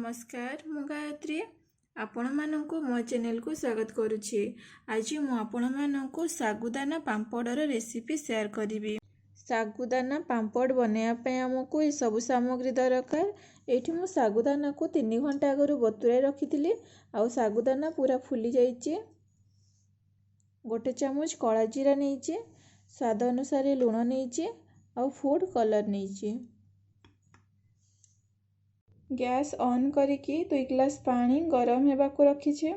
नमस्कार मु गायत्री आपण मानकु मो चैनल को स्वागत करुछि। आज मु आपण मानकु सागुदाना पांपड़र रेसिपी शेयर करिवि। सागुदाना पांपड़ बनैया पे हमकु ए सब सामग्री दरकार। एठी मु सागुदाना को 3 घंटा आगरु बतुराई रखिथिली। आउ सागुदाना पूरा फुली जाइछि। गोटे चामच कला जीरा नेइछि, स्वाद अनुसार लूण नेइछि, आउ फूड कलर नेइछि। गैस ऑन करिकी 2 ग्लास पानी गरम हेबा को रखिछे।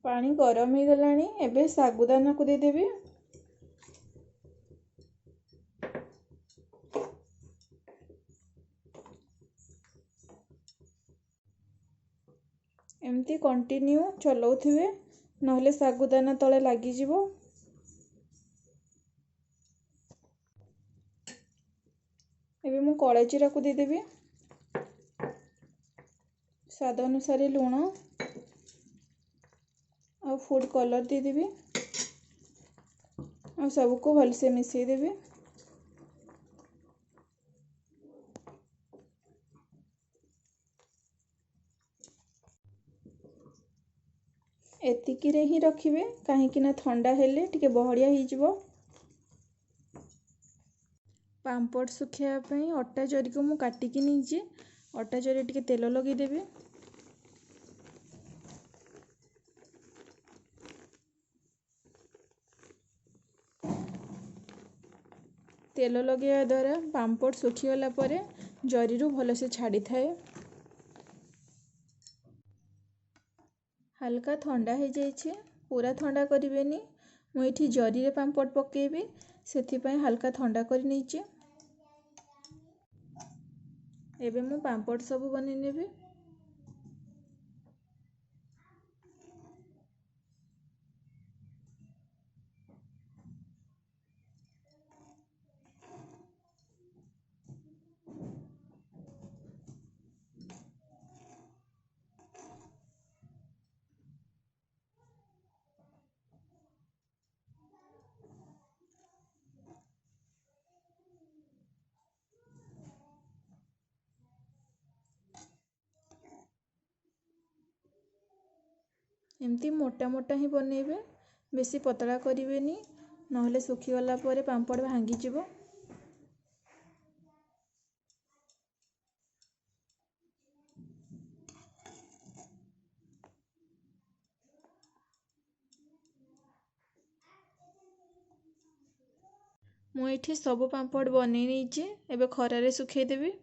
पानी गरम हो गलानी। एबे सागुदाना को दे देबे। एमती कंटिन्यू चलाउथिबे, नहले सागुदाना तले लागी जिवो। एबे मु कला जीरा को दे देबे। स्वाद अनुसार लूण और फूड कलर दे देबे और सबको भलसे मिसई देबे। एतिकी रे ही रखिबे, काहे कि ना ठंडा हेले टिके बहड़िया ही जिवो। पांपड़ सुखिया पई अटा जरी को मु काटी कि नीचे अटा जरी टिके तेल लगे देबे। तेल लगे द्वारा पांपड़ सुखीगला परे जरीरू भलसे छाड़ी थाए। हल्का ठंडा हो जाइए, पूरा ठंडा करिवेनी। मुझे जरी रे पांपड़ पकेबी, सेथिपाई हल्का ठंडा कर नीचे। एबे मु पांपड़ सब बने नेबी। एमती मोटा मोटा ही बनेबे, बेसी पतला करिवेनी, नहले सुखीगला परे पांपड़ भांगी जिवो। मु एठी सब पांपड़ बने नीचे। एबे खरारे सुखे देबी।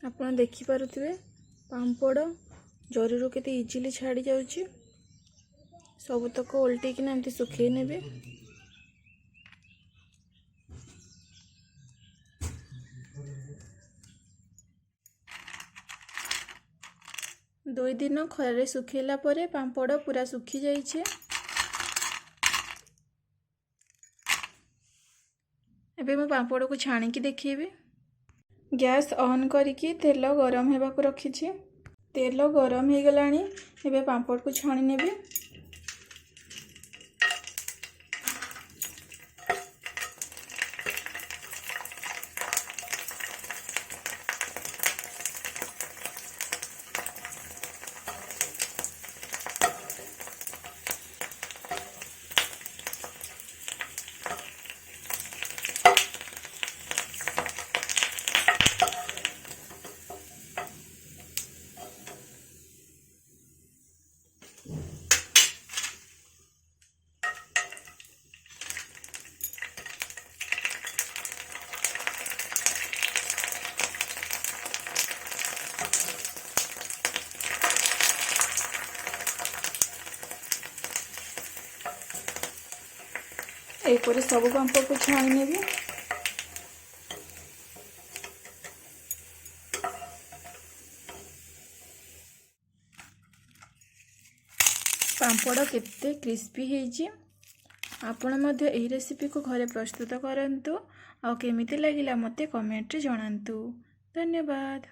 आपण देखि पारुथिबे पांपड़ जरूर केते इजीली छाड़ी जाउची। सब तक उल्टी कि एमती सुखे नेबे। दुई दिन खरारे सुखेला परे पांपड़ पूरा सुखी जाइछे। एबे मु पांपड़ को छाणी की देखिबे। गैस ऑन करिकी तेल गरम हेबा को रखिछे। तेल गरम हो गलानी। एबे पांपड़ को छाणी नेबे। एपरे सब पांपड़ को छाणी नेबी। पांपड़ केते क्रिस्पी हेजी। आपण मध्य एही रेसिपी को घरे प्रस्तुत करंतु। आ केमिति लागिला मते कमेंट रे जणांतु। धन्यवाद।